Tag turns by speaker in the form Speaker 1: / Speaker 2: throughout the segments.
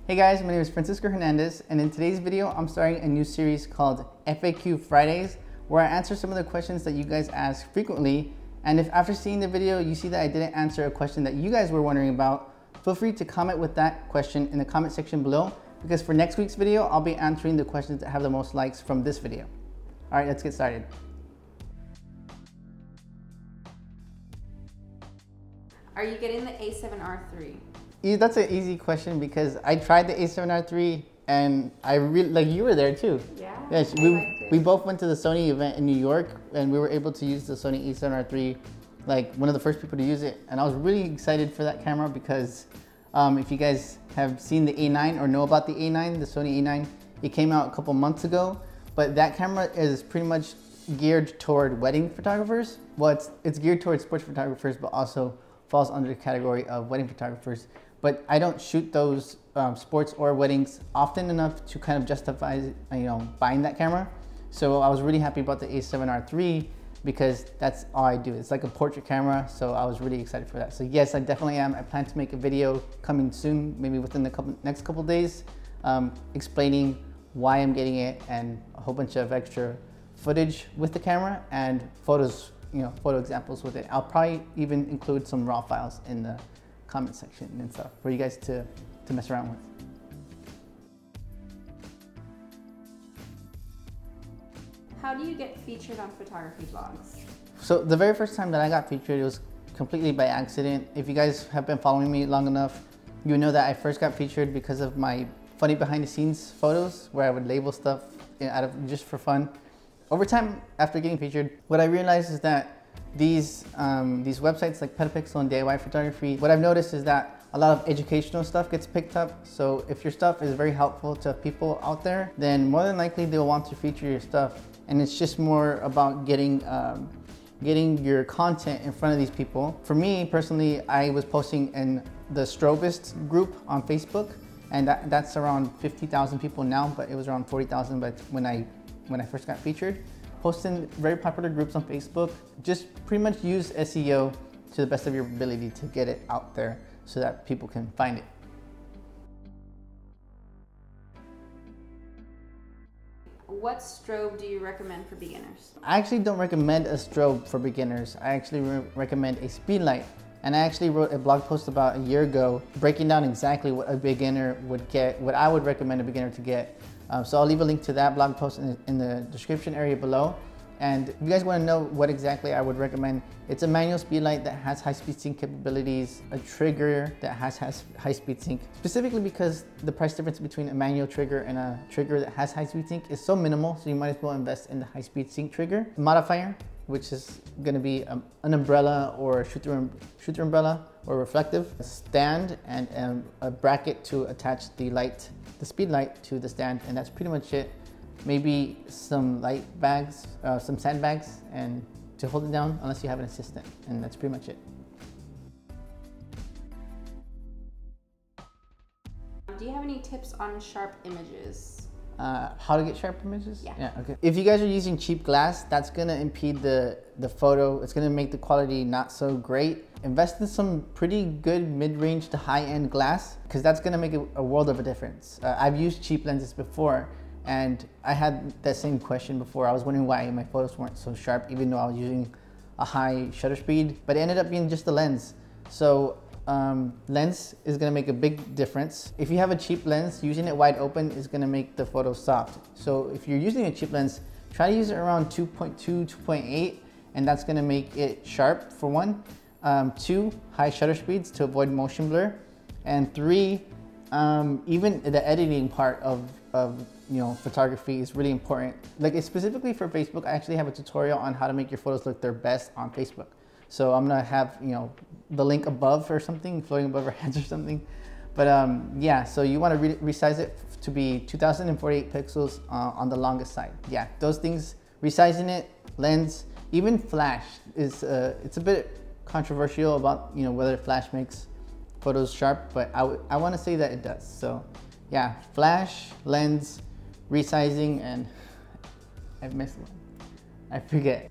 Speaker 1: Hey guys, my name is Francisco Hernandez, and in today's video, I'm starting a new series called FAQ Fridays, where I answer some of the questions that you guys ask frequently. And if after seeing the video, you see that I didn't answer a question that you guys were wondering about, feel free to comment with that question in the comment section below, because for next week's video, I'll be answering the questions that have the most likes from this video. All right, let's get started.
Speaker 2: Are you getting the A7RIII?
Speaker 1: That's an easy question because I tried the A7RIII and I really, like, you were there too.
Speaker 2: Yeah,
Speaker 1: Yes, we both went to the Sony event in New York and we were able to use the Sony A7RIII, like one of the first people to use it. And I was really excited for that camera because if you guys have seen the A9 or know about the A9, the Sony A9, it came out a couple months ago, but that camera is pretty much geared toward wedding photographers. Well, it's geared towards sports photographers, but also falls under the category of wedding photographers. But I don't shoot those sports or weddings often enough to kind of justify, buying that camera. So I was really happy about the A7RIII because that's all I do. It's like a portrait camera, so I was really excited for that. So yes, I definitely am. I plan to make a video coming soon, maybe within the next couple days, explaining why I'm getting it and a whole bunch of extra footage with the camera and photos, photo examples with it. I'll probably even include some raw files in the comment section and stuff for you guys to mess around with.
Speaker 2: How do you get featured on photography blogs?
Speaker 1: So the very first time that I got featured, it was completely by accident. If you guys have been following me long enough, you know that I first got featured because of my funny behind the scenes photos where I would label stuff out of just for fun. Over time, after getting featured, what I realized is that these websites like Petapixel and DIY Photography, what I've noticed is that a lot of educational stuff gets picked up. So if your stuff is very helpful to people out there, then more than likely they'll want to feature your stuff. And it's just more about getting your content in front of these people. For me personally, I was posting in the Strobist group on Facebook, and that's around 50,000 people now, but it was around 40,000 when I first got featured. Posting very popular groups on Facebook. Just pretty much use SEO to the best of your ability to get it out there so that people can find it.
Speaker 2: What strobe do you recommend for beginners?
Speaker 1: I actually don't recommend a strobe for beginners. I actually recommend a speed light. And I actually wrote a blog post about a year ago breaking down exactly what a beginner would get, what I would recommend a beginner to get. So I'll leave a link to that blog post in the description area below. And if you guys want to know what exactly I would recommend, it's a manual speed light that has high-speed sync capabilities, a trigger that has high-speed sync, specifically because the price difference between a manual trigger and a trigger that has high-speed sync is so minimal, so you might as well invest in the high-speed sync trigger. Modifier, which is going to be an umbrella or a shoot-through umbrella or reflective, a stand, and a bracket to attach the speed light to the stand, and that's pretty much it. Maybe some light bags, some sandbags, and to hold it down unless you have an assistant, and that's pretty much it.
Speaker 2: Do you have any tips on sharp images?
Speaker 1: How to get sharp images?
Speaker 2: Yeah.
Speaker 1: Okay. If you guys are using cheap glass, that's gonna impede the photo. It's gonna make the quality not so great. Invest in some pretty good mid-range to high-end glass, because that's gonna make a world of a difference. I've used cheap lenses before, and I had that same question before. I was wondering why my photos weren't so sharp, even though I was using a high shutter speed, but it ended up being just the lens. So lens is gonna make a big difference. If you have a cheap lens, using it wide open is gonna make the photo soft. So if you're using a cheap lens, try to use it around 2.2, 2.8, and that's gonna make it sharp for one. 2, high shutter speeds to avoid motion blur. And 3, even the editing part of photography is really important. Like, it's specifically for Facebook. I actually have a tutorial on how to make your photos look their best on Facebook. So I'm gonna have the link above or something, floating above our heads or something. But yeah, so you wanna resize it to be 2048 pixels on the longest side. Yeah, those things, resizing it, lens, even flash is, it's a bit controversial about whether flash makes photos sharp, but I wanna say that it does. So yeah, flash, lens, resizing, and I've missed one. I forget.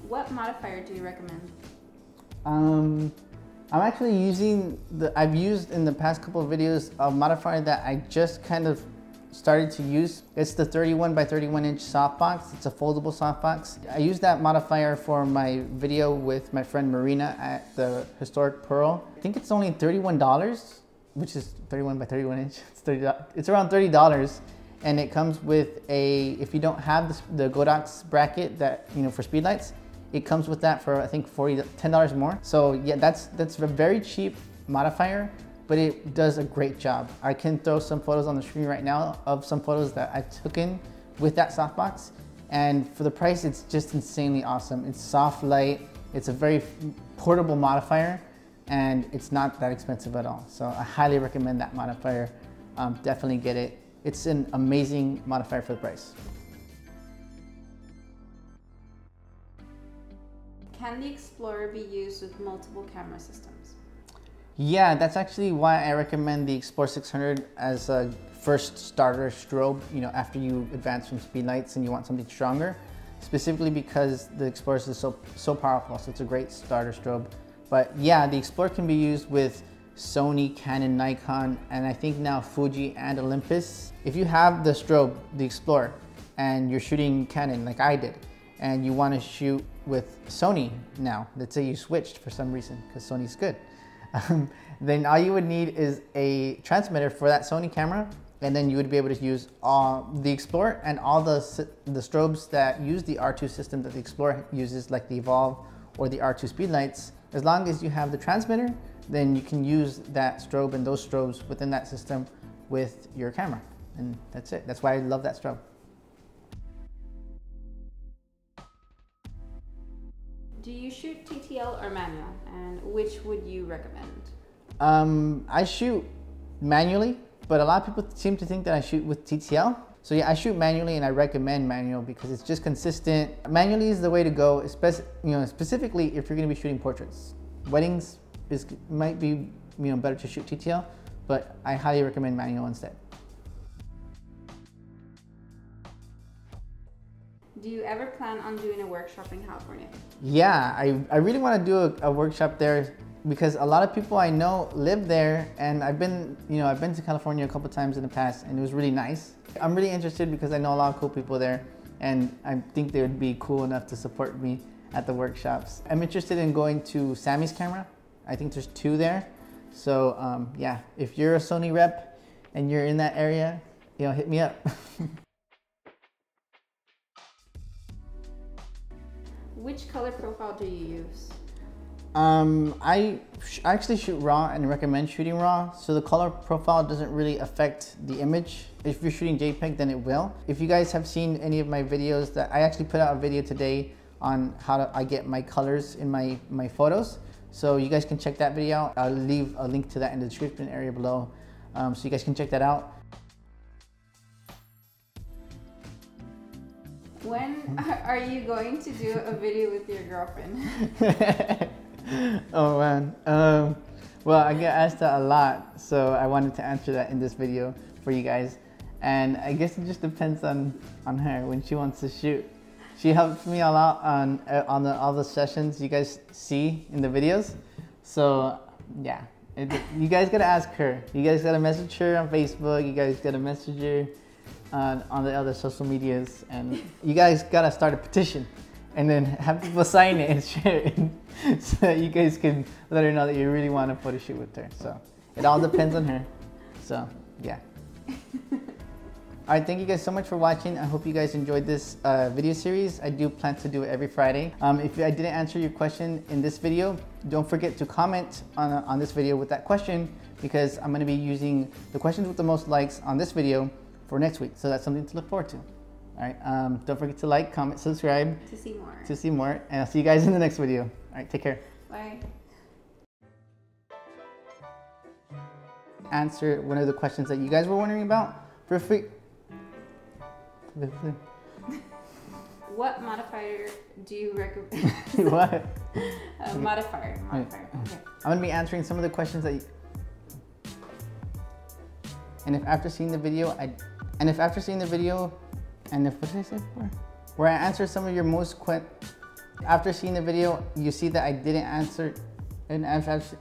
Speaker 2: What modifier do you recommend?
Speaker 1: I'm actually using I've used in the past couple of videos a modifier that I just kind of started to use. It's the 31 by 31 inch softbox. It's a foldable softbox. I used that modifier for my video with my friend Marina at the Historic Pearl. I think it's only $31, which is 31 by 31 inch. It's around $30. And it comes with if you don't have the Godox bracket that, for speedlights, it comes with that for I think $10 more. So yeah, that's a very cheap modifier, but it does a great job. I can throw some photos on the screen right now of some photos that I took in with that softbox. And for the price, it's just insanely awesome. It's soft light, it's a very portable modifier, and it's not that expensive at all. So I highly recommend that modifier. Definitely get it. It's an amazing modifier for the price.
Speaker 2: Can the Explorer be used with multiple camera systems?
Speaker 1: Yeah, that's actually why I recommend the Explorer 600 as a first starter strobe, after you advance from speedlights and you want something stronger, specifically because the Explorer is so powerful, so it's a great starter strobe. But yeah, the Explorer can be used with Sony, Canon, Nikon, and I think now Fuji and Olympus. If you have the strobe, the Explorer, and you're shooting Canon like I did, and you want to shoot with Sony now, let's say you switched for some reason because Sony's good, then all you would need is a transmitter for that Sony camera, and then you would be able to use the Explorer and all the strobes that use the R2 system that the Explorer uses, like the Evolve or the R2 speedlights. As long as you have the transmitter, then you can use that strobe and those strobes within that system with your camera. And that's it. That's why I love that strobe.
Speaker 2: Do you shoot TTL or manual? And which would you recommend?
Speaker 1: I shoot manually, but a lot of people seem to think that I shoot with TTL. So yeah, I shoot manually, and I recommend manual because it's just consistent. Manually is the way to go, specifically if you're gonna be shooting portraits. Weddings might be better to shoot TTL, but I highly recommend manual instead.
Speaker 2: Do you ever plan on doing a workshop in California?
Speaker 1: Yeah, I really want to do a workshop there because a lot of people I know live there, and I've been to California a couple times in the past, and it was really nice. I'm really interested because I know a lot of cool people there, and I think they would be cool enough to support me at the workshops. I'm interested in going to Sammy's camera. I think there's 2 there. So yeah, if you're a Sony rep and you're in that area, hit me up.
Speaker 2: Which color profile do you use?
Speaker 1: I actually shoot RAW and recommend shooting RAW, so the color profile doesn't really affect the image. If you're shooting JPEG, then it will. If you guys have seen any of my videos, that I actually put out a video today on how I get my colors in my photos. So you guys can check that video out. I'll leave a link to that in the description area below, so you guys can check that out.
Speaker 2: When are you going to do a video with your girlfriend?
Speaker 1: Oh man, well, I get asked that a lot, so I wanted to answer that in this video for you guys. And I guess it just depends on her when she wants to shoot. She helps me a lot on all the sessions you guys see in the videos. So yeah, you guys gotta ask her. You guys gotta message her on Facebook. You guys gotta message her on the other social medias, and you guys gotta start a petition and then have people sign it and share it so that you guys can let her know that you really want a photo shoot with her. So it all depends on her. So yeah. All right, thank you guys so much for watching. I hope you guys enjoyed this video series. I do plan to do it every Friday. If I didn't answer your question in this video, don't forget to comment on this video with that question, because I'm gonna be using the questions with the most likes on this video for next week. So that's something to look forward to. All right, don't forget to like, comment, subscribe.
Speaker 2: To see more.
Speaker 1: To see more, and I'll see you guys in the next video. All right, take care.
Speaker 2: Bye.
Speaker 1: Answer one of the questions that you guys were wondering about for free.
Speaker 2: What modifier do you recommend?
Speaker 1: What?
Speaker 2: Modifier. Okay.
Speaker 1: I'm gonna be answering some of the questions that and if after seeing the video, what did I say before? Where I answer some of your most after seeing the video, you see that I didn't answer And actually,